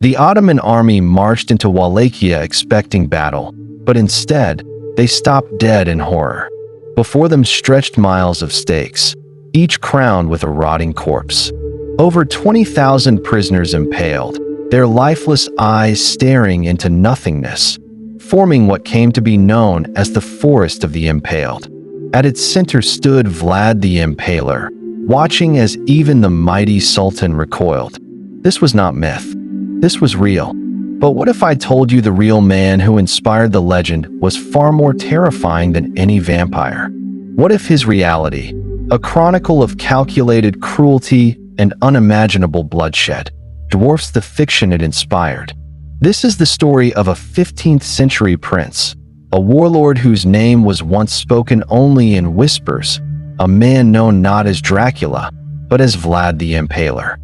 The Ottoman army marched into Wallachia expecting battle, but instead, they stopped dead in horror. Before them stretched miles of stakes, each crowned with a rotting corpse. Over 20,000 prisoners impaled, their lifeless eyes staring into nothingness, forming what came to be known as the Forest of the Impaled. At its center stood Vlad the Impaler, watching as even the mighty Sultan recoiled. This was not myth. This was real. But what if I told you the real man who inspired the legend was far more terrifying than any vampire? What if his reality, a chronicle of calculated cruelty and unimaginable bloodshed, dwarfs the fiction it inspired? This is the story of a 15th century prince, a warlord whose name was once spoken only in whispers, a man known not as Dracula, but as Vlad the Impaler.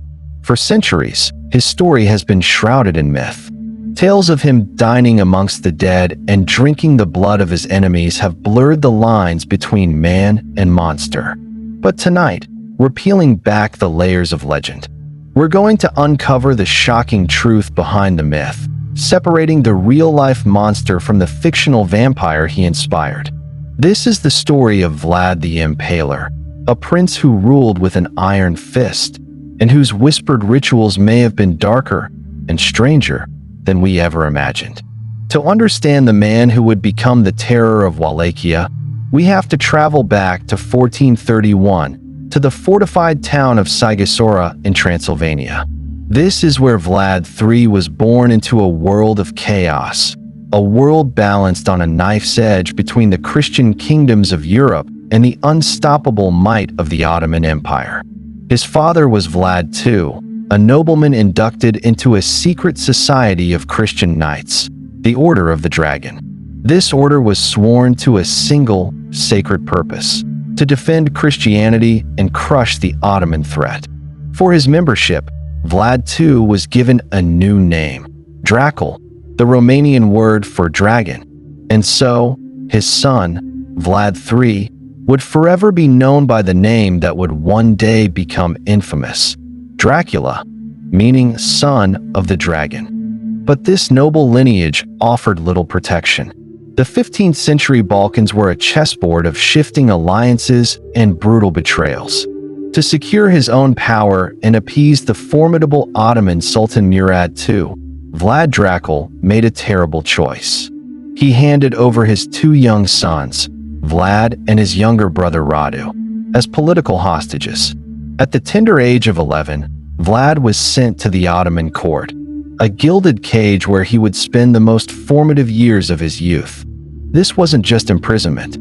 For centuries, his story has been shrouded in myth. Tales of him dining amongst the dead and drinking the blood of his enemies have blurred the lines between man and monster. But tonight, we're peeling back the layers of legend. We're going to uncover the shocking truth behind the myth, separating the real-life monster from the fictional vampire he inspired. This is the story of Vlad the Impaler, a prince who ruled with an iron fist, and whose whispered rituals may have been darker and stranger than we ever imagined. To understand the man who would become the terror of Wallachia, we have to travel back to 1431 to the fortified town of Sighisora in Transylvania. This is where Vlad III was born into a world of chaos, a world balanced on a knife's edge between the Christian kingdoms of Europe and the unstoppable might of the Ottoman Empire. His father was Vlad II, a nobleman inducted into a secret society of Christian knights, the Order of the Dragon. This order was sworn to a single, sacred purpose: to defend Christianity and crush the Ottoman threat. For his membership, Vlad II was given a new name, Dracul, the Romanian word for dragon. And so, his son, Vlad III, would forever be known by the name that would one day become infamous, Dracula, meaning son of the dragon. But this noble lineage offered little protection. The 15th century Balkans were a chessboard of shifting alliances and brutal betrayals. To secure his own power and appease the formidable Ottoman Sultan Murad II, Vlad Dracul made a terrible choice. He handed over his two young sons, Vlad and his younger brother Radu, as political hostages. At the tender age of 11, Vlad was sent to the Ottoman court, a gilded cage where he would spend the most formative years of his youth. This wasn't just imprisonment.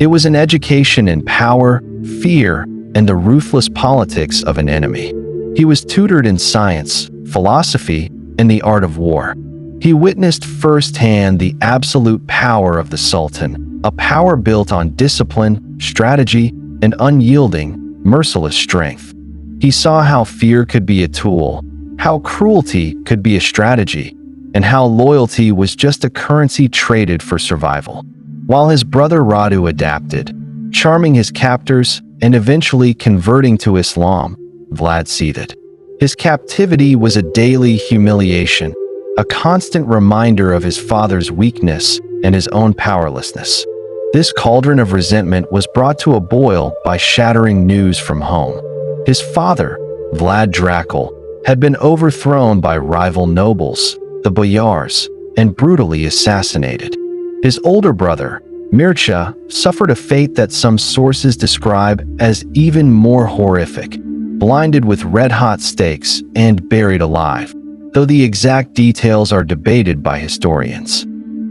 It was an education in power, fear, and the ruthless politics of an enemy. He was tutored in science, philosophy, and the art of war. He witnessed firsthand the absolute power of the Sultan, a power built on discipline, strategy, and unyielding, merciless strength. He saw how fear could be a tool, how cruelty could be a strategy, and how loyalty was just a currency traded for survival. While his brother Radu adapted, charming his captors and eventually converting to Islam, Vlad seethed. His captivity was a daily humiliation, a constant reminder of his father's weakness and his own powerlessness. This cauldron of resentment was brought to a boil by shattering news from home. His father, Vlad Dracul, had been overthrown by rival nobles, the boyars, and brutally assassinated. His older brother, Mircea, suffered a fate that some sources describe as even more horrific, blinded with red-hot stakes and buried alive, though the exact details are debated by historians.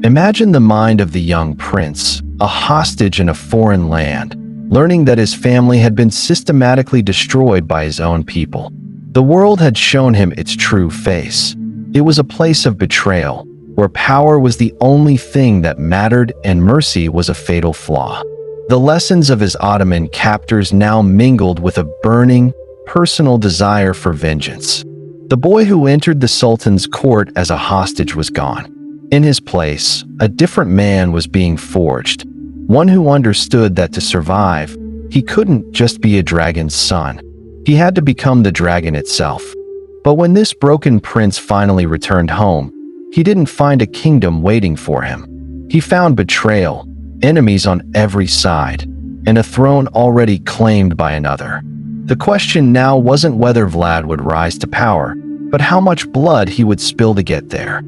Imagine the mind of the young prince, a hostage in a foreign land, learning that his family had been systematically destroyed by his own people. The world had shown him its true face. It was a place of betrayal, where power was the only thing that mattered and mercy was a fatal flaw. The lessons of his Ottoman captors now mingled with a burning, personal desire for vengeance. The boy who entered the Sultan's court as a hostage was gone. In his place, a different man was being forged, one who understood that to survive, he couldn't just be a dragon's son. He had to become the dragon itself. But when this broken prince finally returned home, he didn't find a kingdom waiting for him. He found betrayal, enemies on every side, and a throne already claimed by another. The question now wasn't whether Vlad would rise to power, but how much blood he would spill to get there.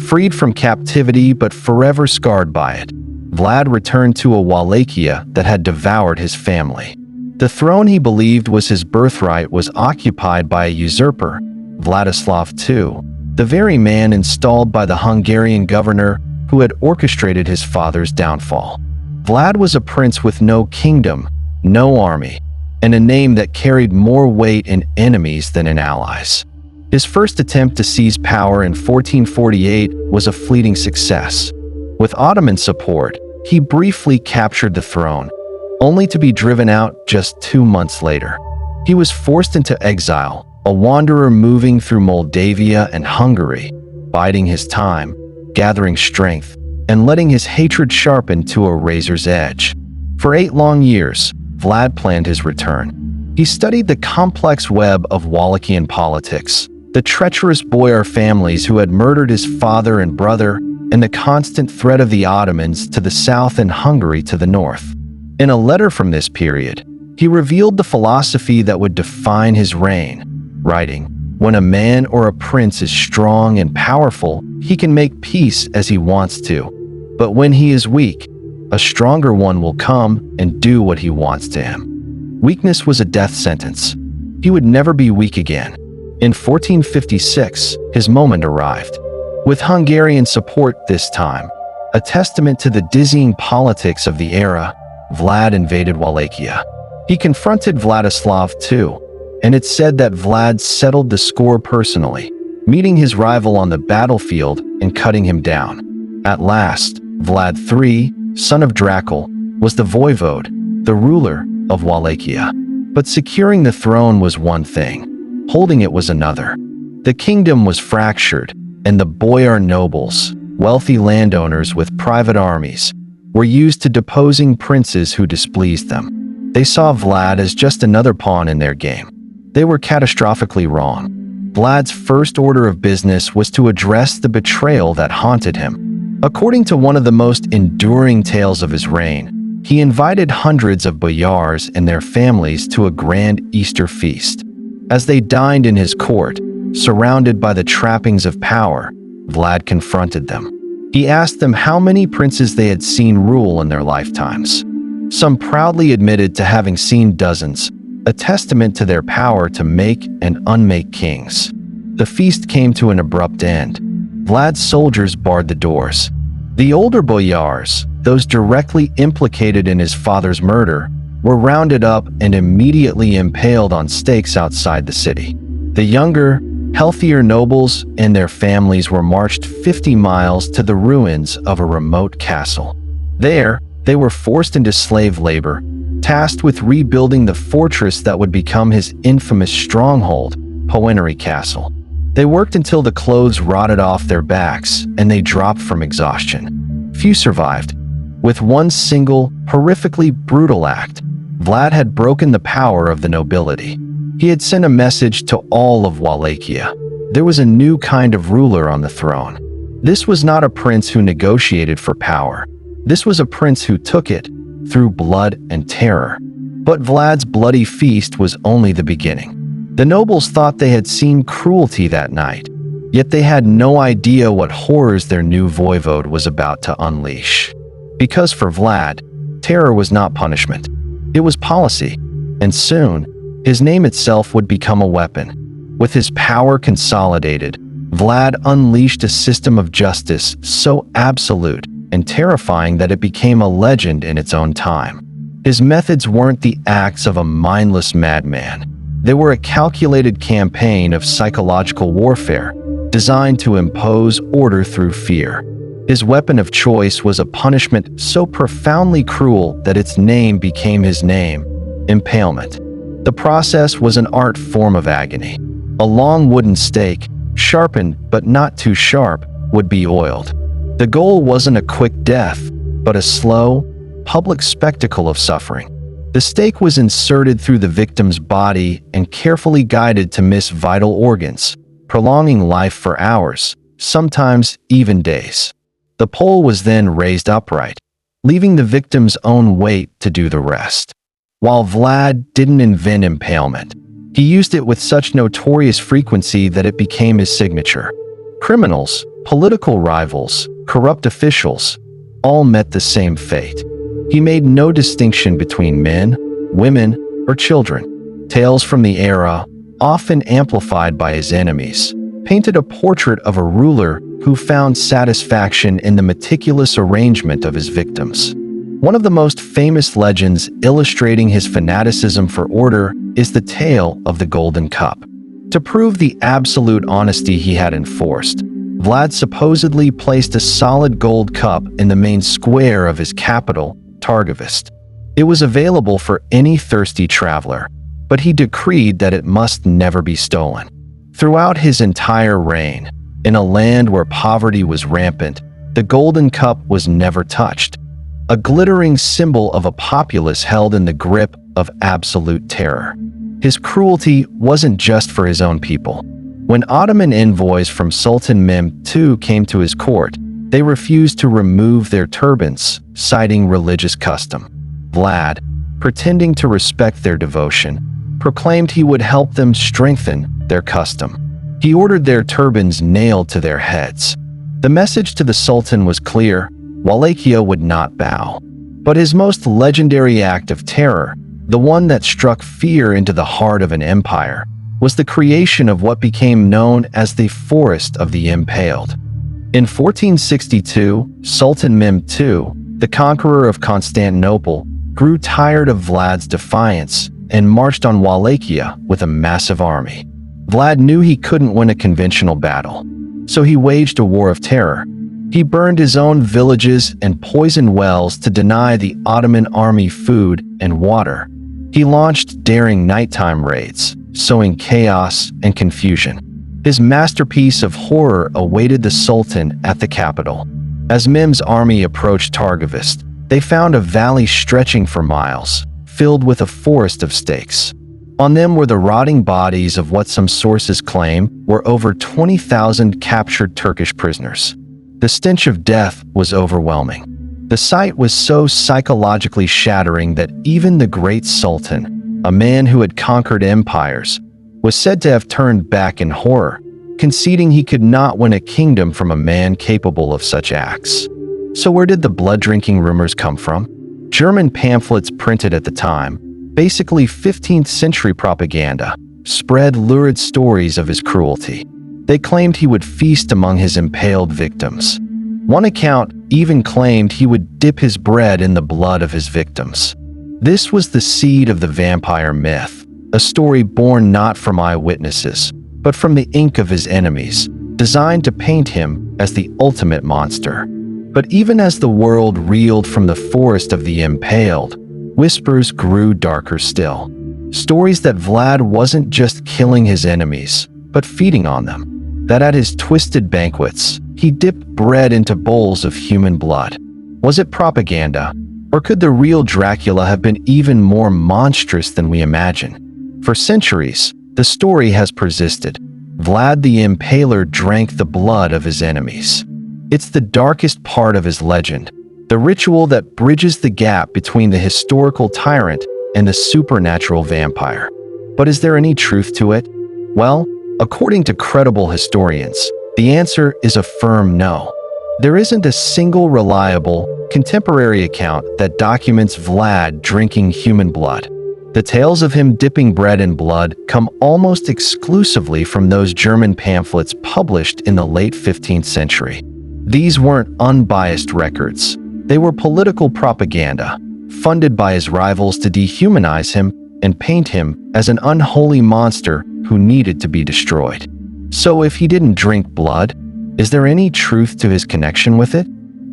Freed from captivity but forever scarred by it, Vlad returned to a Wallachia that had devoured his family. The throne he believed was his birthright was occupied by a usurper, Vladislav II, the very man installed by the Hungarian governor who had orchestrated his father's downfall. Vlad was a prince with no kingdom, no army, and a name that carried more weight in enemies than in allies. His first attempt to seize power in 1448 was a fleeting success. With Ottoman support, he briefly captured the throne, only to be driven out just 2 months later. He was forced into exile, a wanderer moving through Moldavia and Hungary, biding his time, gathering strength, and letting his hatred sharpen to a razor's edge. For 8 long years, Vlad planned his return. He studied the complex web of Wallachian politics, the treacherous boyar families who had murdered his father and brother, and the constant threat of the Ottomans to the south and Hungary to the north. In a letter from this period, he revealed the philosophy that would define his reign, writing, "When a man or a prince is strong and powerful, he can make peace as he wants to. But when he is weak, a stronger one will come and do what he wants to him." Weakness was a death sentence. He would never be weak again. In 1456, his moment arrived. With Hungarian support this time, a testament to the dizzying politics of the era, Vlad invaded Wallachia. He confronted Vladislav II, and it's said that Vlad settled the score personally, meeting his rival on the battlefield and cutting him down. At last, Vlad III, son of Dracula, was the voivode, the ruler of Wallachia. But securing the throne was one thing, holding it was another. The kingdom was fractured, and the boyar nobles, wealthy landowners with private armies, were used to deposing princes who displeased them. They saw Vlad as just another pawn in their game. They were catastrophically wrong. Vlad's first order of business was to address the betrayal that haunted him. According to one of the most enduring tales of his reign, he invited hundreds of boyars and their families to a grand Easter feast. As they dined in his court, surrounded by the trappings of power, Vlad confronted them. He asked them how many princes they had seen rule in their lifetimes. Some proudly admitted to having seen dozens, a testament to their power to make and unmake kings. The feast came to an abrupt end. Vlad's soldiers barred the doors. The older boyars, those directly implicated in his father's murder, were rounded up and immediately impaled on stakes outside the city. The younger, healthier nobles and their families were marched 50 miles to the ruins of a remote castle. There, they were forced into slave labor, tasked with rebuilding the fortress that would become his infamous stronghold, Poenary Castle. They worked until the clothes rotted off their backs and they dropped from exhaustion. Few survived. With one single, horrifically brutal act, Vlad had broken the power of the nobility. He had sent a message to all of Wallachia. There was a new kind of ruler on the throne. This was not a prince who negotiated for power. This was a prince who took it through blood and terror. But Vlad's bloody feast was only the beginning. The nobles thought they had seen cruelty that night, yet they had no idea what horrors their new voivode was about to unleash. Because for Vlad, terror was not punishment. It was policy, and soon, his name itself would become a weapon. With his power consolidated, Vlad unleashed a system of justice so absolute and terrifying that it became a legend in its own time. His methods weren't the acts of a mindless madman. They were a calculated campaign of psychological warfare, designed to impose order through fear. His weapon of choice was a punishment so profoundly cruel that its name became his name, impalement. The process was an art form of agony. A long wooden stake, sharpened but not too sharp, would be oiled. The goal wasn't a quick death, but a slow, public spectacle of suffering. The The stake was inserted through the victim's body and carefully guided to miss vital organs, prolonging life for hours, sometimes even days. The pole was then raised upright, leaving the victim's own weight to do the rest. While Vlad didn't invent impalement, he used it with such notorious frequency that it became his signature. Criminals, political rivals, corrupt officials, all met the same fate. He made no distinction between men, women, or children. Tales from the era, often amplified by his enemies, painted a portrait of a ruler who found satisfaction in the meticulous arrangement of his victims. One of the most famous legends illustrating his fanaticism for order is the tale of the Golden Cup. To prove the absolute honesty he had enforced, Vlad supposedly placed a solid gold cup in the main square of his capital, Targovist. It was available for any thirsty traveler, but he decreed that it must never be stolen. Throughout his entire reign, in a land where poverty was rampant, the Golden Cup was never touched, a glittering symbol of a populace held in the grip of absolute terror. His cruelty wasn't just for his own people. When Ottoman envoys from Sultan Mehmed II came to his court, they refused to remove their turbans, citing religious custom. Vlad, pretending to respect their devotion, proclaimed he would help them strengthen their custom. He ordered their turbans nailed to their heads. The message to the Sultan was clear: Wallachia would not bow. But his most legendary act of terror, the one that struck fear into the heart of an empire, was the creation of what became known as the Forest of the Impaled. In 1462, Sultan Mehmed II, the conqueror of Constantinople, grew tired of Vlad's defiance and marched on Wallachia with a massive army. Vlad knew he couldn't win a conventional battle, so he waged a war of terror. He burned his own villages and poisoned wells to deny the Ottoman army food and water. He launched daring nighttime raids, sowing chaos and confusion. His masterpiece of horror awaited the Sultan at the capital. As Mehmed's army approached Targovist, they found a valley stretching for miles, filled with a forest of stakes. On them were the rotting bodies of what some sources claim were over 20,000 captured Turkish prisoners. The stench of death was overwhelming. The sight was so psychologically shattering that even the great Sultan, a man who had conquered empires, was said to have turned back in horror, conceding he could not win a kingdom from a man capable of such acts. So where did the blood-drinking rumors come from? German pamphlets printed at the time, basically 15th century propaganda, spread lurid stories of his cruelty. They claimed he would feast among his impaled victims. One account even claimed he would dip his bread in the blood of his victims. This was the seed of the vampire myth, a story born not from eyewitnesses, but from the ink of his enemies, designed to paint him as the ultimate monster. But even as the world reeled from the forest of the impaled, whispers grew darker still. Stories that Vlad wasn't just killing his enemies, but feeding on them. That at his twisted banquets, he dipped bread into bowls of human blood. Was it propaganda? Or could the real Dracula have been even more monstrous than we imagine? For centuries, the story has persisted. Vlad the Impaler drank the blood of his enemies. It's the darkest part of his legend, the ritual that bridges the gap between the historical tyrant and the supernatural vampire. But is there any truth to it? Well, according to credible historians, the answer is a firm no. There isn't a single reliable, contemporary account that documents Vlad drinking human blood. The tales of him dipping bread in blood come almost exclusively from those German pamphlets published in the late 15th century. These weren't unbiased records. They were political propaganda, funded by his rivals to dehumanize him and paint him as an unholy monster who needed to be destroyed. So if he didn't drink blood, is there any truth to his connection with it?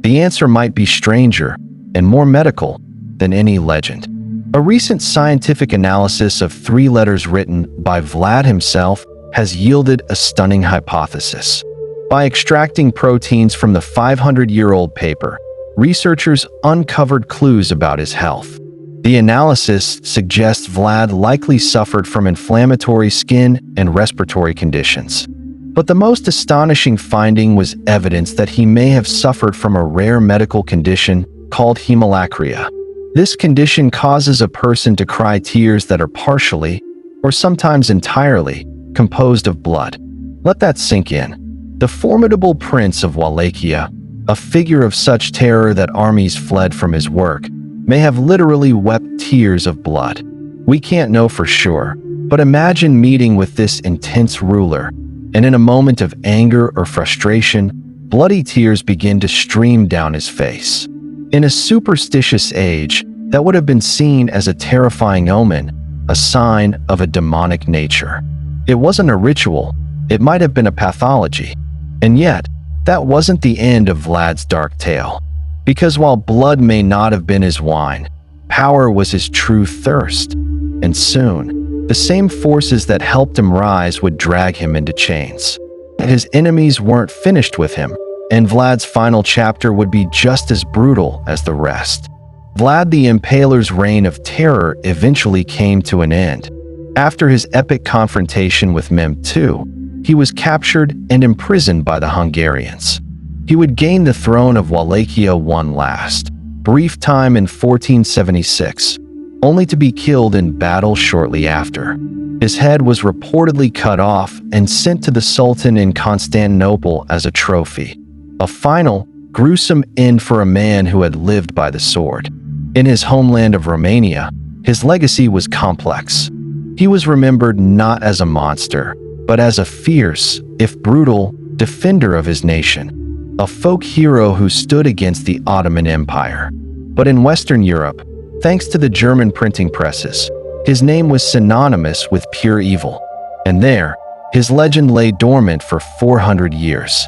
The answer might be stranger and more medical than any legend. A recent scientific analysis of 3 letters written by Vlad himself has yielded a stunning hypothesis. By extracting proteins from the 500-year-old paper, researchers uncovered clues about his health. The analysis suggests Vlad likely suffered from inflammatory skin and respiratory conditions. But the most astonishing finding was evidence that he may have suffered from a rare medical condition called hemolacria. This condition causes a person to cry tears that are partially, or sometimes entirely, composed of blood. Let that sink in. The formidable prince of Wallachia, a figure of such terror that armies fled from his work, may have literally wept tears of blood. We can't know for sure, but imagine meeting with this intense ruler, and in a moment of anger or frustration, bloody tears begin to stream down his face. In a superstitious age, that would have been seen as a terrifying omen, a sign of a demonic nature. It wasn't a ritual, it might have been a pathology. And yet, that wasn't the end of Vlad's dark tale. Because while blood may not have been his wine, power was his true thirst. And soon, the same forces that helped him rise would drag him into chains. His enemies weren't finished with him, and Vlad's final chapter would be just as brutal as the rest. Vlad the Impaler's reign of terror eventually came to an end. After his epic confrontation with Mem II, he was captured and imprisoned by the Hungarians. He would gain the throne of Wallachia one last, brief time in 1476, only to be killed in battle shortly after. His head was reportedly cut off and sent to the Sultan in Constantinople as a trophy. A final, gruesome end for a man who had lived by the sword. In his homeland of Romania, his legacy was complex. He was remembered not as a monster, but as a fierce, if brutal, defender of his nation. A folk hero who stood against the Ottoman Empire. But in Western Europe, thanks to the German printing presses, his name was synonymous with pure evil. And there, his legend lay dormant for 400 years.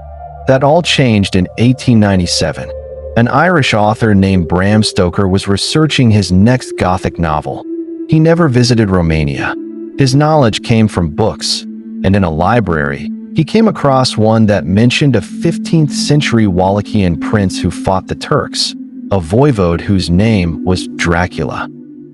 That all changed in 1897. An Irish author named Bram Stoker was researching his next Gothic novel. He never visited Romania. His knowledge came from books, and in a library, he came across one that mentioned a 15th century Wallachian prince who fought the Turks, a voivode whose name was Dracula.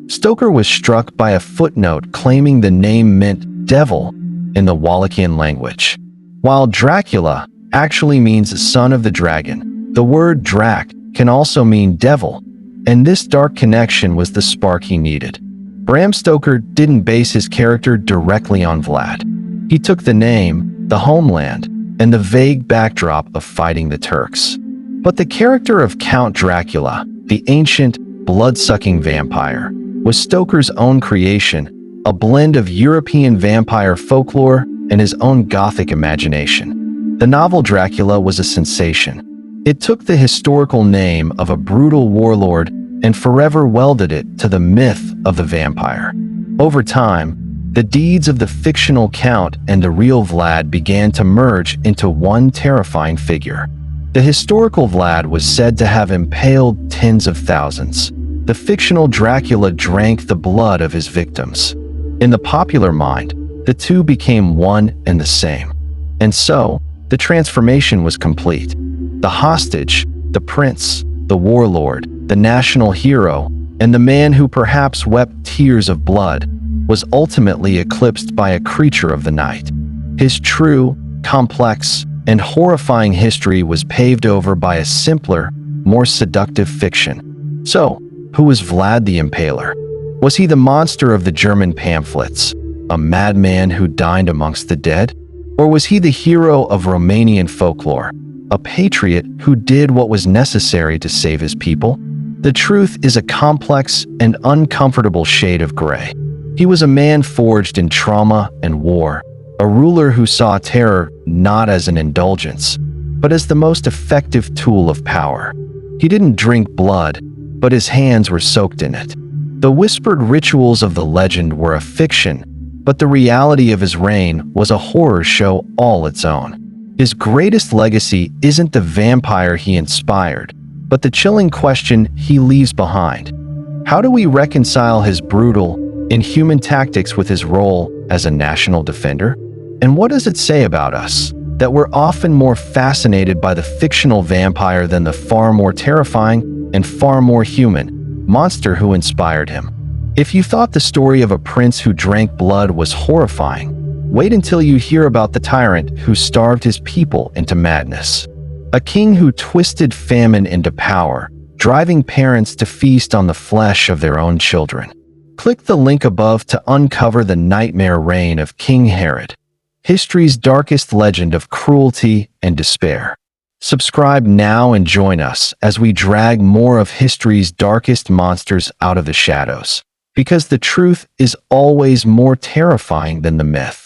Stoker was struck by a footnote claiming the name meant devil in the Wallachian language. While Dracula actually means son of the dragon, the word drac can also mean devil, and this dark connection was the spark he needed. Bram Stoker didn't base his character directly on Vlad. He took the name, the homeland, and the vague backdrop of fighting the Turks. But the character of Count Dracula, the ancient, blood-sucking vampire, was Stoker's own creation, a blend of European vampire folklore and his own Gothic imagination. The novel Dracula was a sensation. It took the historical name of a brutal warlord and forever welded it to the myth of the vampire. Over time, the deeds of the fictional Count and the real Vlad began to merge into one terrifying figure. The historical Vlad was said to have impaled tens of thousands. The fictional Dracula drank the blood of his victims. In the popular mind, the two became one and the same. And so, the transformation was complete. The hostage, the prince, the warlord, the national hero, and the man who perhaps wept tears of blood was ultimately eclipsed by a creature of the night. His true, complex, and horrifying history was paved over by a simpler, more seductive fiction. So, who was Vlad the Impaler? Was he the monster of the German pamphlets, a madman who dined amongst the dead? Or was he the hero of Romanian folklore, a patriot who did what was necessary to save his people? The truth is a complex and uncomfortable shade of gray. He was a man forged in trauma and war, a ruler who saw terror not as an indulgence, but as the most effective tool of power. He didn't drink blood, but his hands were soaked in it. The whispered rituals of the legend were a fiction, but the reality of his reign was a horror show all its own. His greatest legacy isn't the vampire he inspired, but the chilling question he leaves behind. How do we reconcile his brutal, inhuman tactics with his role as a national defender? And what does it say about us, that we're often more fascinated by the fictional vampire than the far more terrifying and far more human, monster who inspired him. If you thought the story of a prince who drank blood was horrifying, wait until you hear about the tyrant who starved his people into madness. A king who twisted famine into power, driving parents to feast on the flesh of their own children. Click the link above to uncover the nightmare reign of King Herod, history's darkest legend of cruelty and despair. Subscribe now and join us as we drag more of history's darkest monsters out of the shadows, because the truth is always more terrifying than the myth.